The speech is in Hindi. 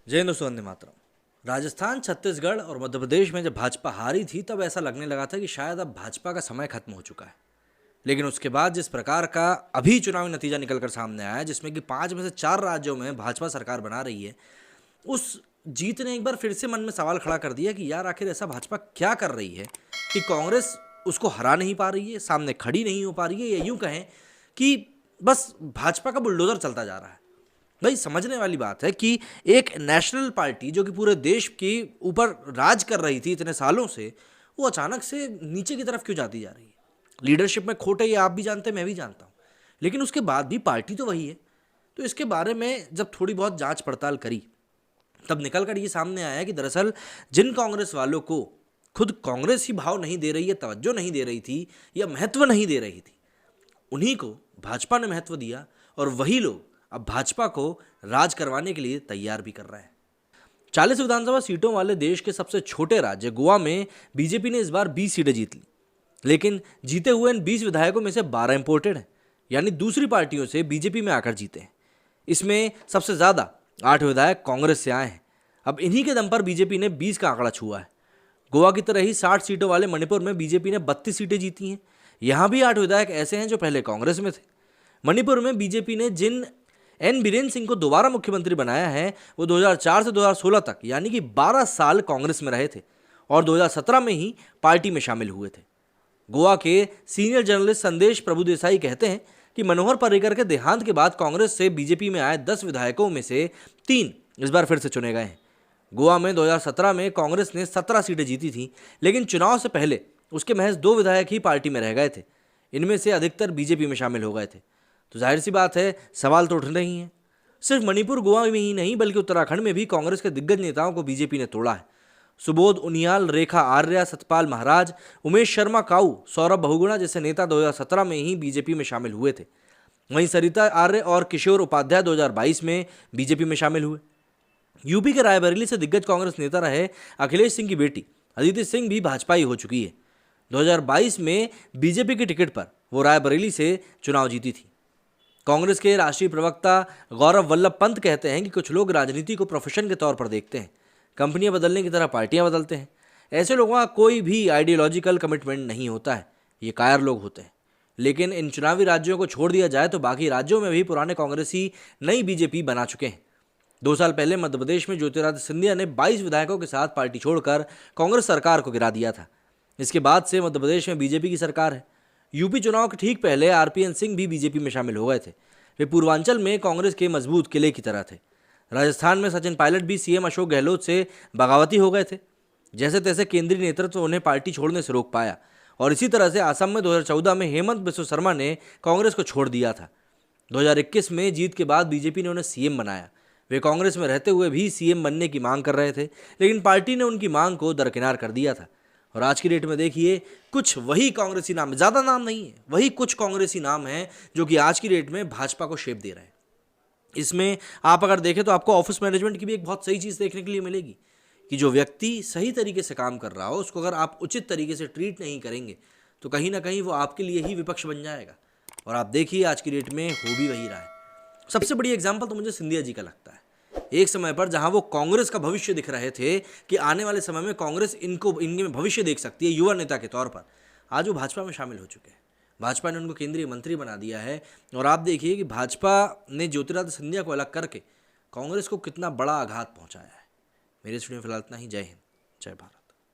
जय हिंद, वंदे मातरम। राजस्थान, छत्तीसगढ़ और मध्य प्रदेश में जब भाजपा हारी थी तब ऐसा लगने लगा था कि शायद अब भाजपा का समय खत्म हो चुका है। लेकिन उसके बाद जिस प्रकार का अभी चुनावी नतीजा निकलकर सामने आया है, जिसमें कि 5 में से 4 राज्यों में भाजपा सरकार बना रही है, उस जीत ने एक बार फिर से मन में सवाल खड़ा कर दिया कि यार आखिर ऐसा भाजपा क्या कर रही है कि कांग्रेस उसको हरा नहीं पा रही है, सामने खड़ी नहीं हो पा रही है, या यूं कहें कि बस भाजपा का बुलडोजर चलता जा रहा है। भाई समझने वाली बात है कि एक नेशनल पार्टी जो कि पूरे देश के ऊपर राज कर रही थी इतने सालों से, वो अचानक से नीचे की तरफ क्यों जाती जा रही है। लीडरशिप में खोट है, ये आप भी जानते हैं, मैं भी जानता हूँ, लेकिन उसके बाद भी पार्टी तो वही है। तो इसके बारे में जब थोड़ी बहुत जांच पड़ताल करी तब निकल कर ये सामने आया कि दरअसल जिन कांग्रेस वालों को खुद कांग्रेस ही भाव नहीं दे रही है, तवज्जो नहीं दे रही थी या महत्व नहीं दे रही थी, उन्हीं को भाजपा ने महत्व दिया और वही लोग अब भाजपा को राज करवाने के लिए तैयार भी कर रहे हैं। 40 विधानसभा सीटों वाले देश के सबसे छोटे राज्य गोवा में बीजेपी ने इस बार 20 सीटें जीत ली, लेकिन जीते हुए इन 20 विधायकों में से 12 इंपोर्टेड हैं, यानी दूसरी पार्टियों से बीजेपी में आकर जीते हैं। इसमें सबसे ज़्यादा 8 विधायक कांग्रेस से आए हैं। अब इन्हीं के दम पर बीजेपी ने 20 का आंकड़ा छुआ है। गोवा की तरह ही 60 सीटों वाले मणिपुर में बीजेपी ने 32 सीटें जीती हैं। यहाँ भी 8 विधायक ऐसे हैं जो पहले कांग्रेस में थे। मणिपुर में बीजेपी ने जिन एन बीरेन सिंह को दोबारा मुख्यमंत्री बनाया है, वो 2004 से 2016 तक यानी कि 12 साल कांग्रेस में रहे थे और 2017 में ही पार्टी में शामिल हुए थे। गोवा के सीनियर जर्नलिस्ट संदेश प्रभुदेसाई कहते हैं कि मनोहर पर्रिकर के देहांत के बाद कांग्रेस से बीजेपी में आए 10 विधायकों में से 3 इस बार फिर से चुने गए हैं। गोवा में 2017 में कांग्रेस ने 17 सीटें जीती थी, लेकिन चुनाव से पहले उसके महज 2 विधायक ही पार्टी में रह गए थे। इनमें से अधिकतर बीजेपी में शामिल हो गए थे। तो जाहिर सी बात है, सवाल तो उठने ही हैं। सिर्फ मणिपुर गोवा में ही नहीं बल्कि उत्तराखंड में भी कांग्रेस के दिग्गज नेताओं को बीजेपी ने तोड़ा है। सुबोध उनियाल, रेखा आर्या, सतपाल महाराज, उमेश शर्मा काऊ, सौरभ बहुगुणा जैसे नेता 2017 में ही बीजेपी में शामिल हुए थे। वहीं सरिता आर्य और किशोर उपाध्याय 2022 में बीजेपी में शामिल हुए। यूपी के रायबरेली से दिग्गज कांग्रेस नेता रहे अखिलेश सिंह की बेटी अदिति सिंह भी भाजपाई हो चुकी है। 2022 में बीजेपी की टिकट पर वो रायबरेली से चुनाव जीती थी। कांग्रेस के राष्ट्रीय प्रवक्ता गौरव वल्लभ पंत कहते हैं कि कुछ लोग राजनीति को प्रोफेशन के तौर पर देखते हैं, कंपनियां बदलने की तरह पार्टियां बदलते हैं। ऐसे लोगों का कोई भी आइडियोलॉजिकल कमिटमेंट नहीं होता है, ये कायर लोग होते हैं। लेकिन इन चुनावी राज्यों को छोड़ दिया जाए तो बाकी राज्यों में भी पुराने कांग्रेसी नई बीजेपी बना चुके हैं। 2 साल पहले मध्य प्रदेश में ज्योतिरादित्य सिंधिया ने 22 विधायकों के साथ पार्टी छोड़कर कांग्रेस सरकार को गिरा दिया था। इसके बाद से मध्य प्रदेश में बीजेपी की सरकार है। यूपी चुनाव के ठीक पहले आरपीएन सिंह भी बीजेपी में शामिल हो गए थे। वे पूर्वांचल में कांग्रेस के मजबूत किले की तरह थे। राजस्थान में सचिन पायलट भी सीएम अशोक गहलोत से बगावती हो गए थे। जैसे तैसे केंद्रीय नेतृत्व उन्हें पार्टी छोड़ने से रोक पाया और इसी तरह से असम में 2014 में हेमंत बिस्व शर्मा ने कांग्रेस को छोड़ दिया था। 2021 में जीत के बाद बीजेपी ने उन्हें सीएम बनाया। वे कांग्रेस में रहते हुए भी सीएम बनने की मांग कर रहे थे, लेकिन पार्टी ने उनकी मांग को दरकिनार कर दिया था। और आज की डेट में देखिए, कुछ वही कांग्रेसी नाम, ज़्यादा नाम नहीं है, वही कुछ कांग्रेसी नाम हैं जो कि आज की डेट में भाजपा को शेप दे रहे हैं। इसमें आप अगर देखें तो आपको ऑफिस मैनेजमेंट की भी एक बहुत सही चीज़ देखने के लिए मिलेगी कि जो व्यक्ति सही तरीके से काम कर रहा हो उसको अगर आप उचित तरीके से ट्रीट नहीं करेंगे तो कहीं ना कहीं वो आपके लिए ही विपक्ष बन जाएगा। और आप देखिए आज की डेट में हो भी वही रहा है। सबसे बड़ी एग्जाम्पल तो मुझे सिंधिया जी का लगता है। एक समय पर जहां वो कांग्रेस का भविष्य दिख रहे थे कि आने वाले समय में कांग्रेस इनके में भविष्य देख सकती है युवा नेता के तौर पर, आज वो भाजपा में शामिल हो चुके हैं। भाजपा ने उनको केंद्रीय मंत्री बना दिया है। और आप देखिए कि भाजपा ने ज्योतिरादित्य सिंधिया को अलग करके कांग्रेस को कितना बड़ा आघात पहुंचाया है। मेरे स्टूडियो में फिलहाल इतना ही। जय हिंद, जय भारत।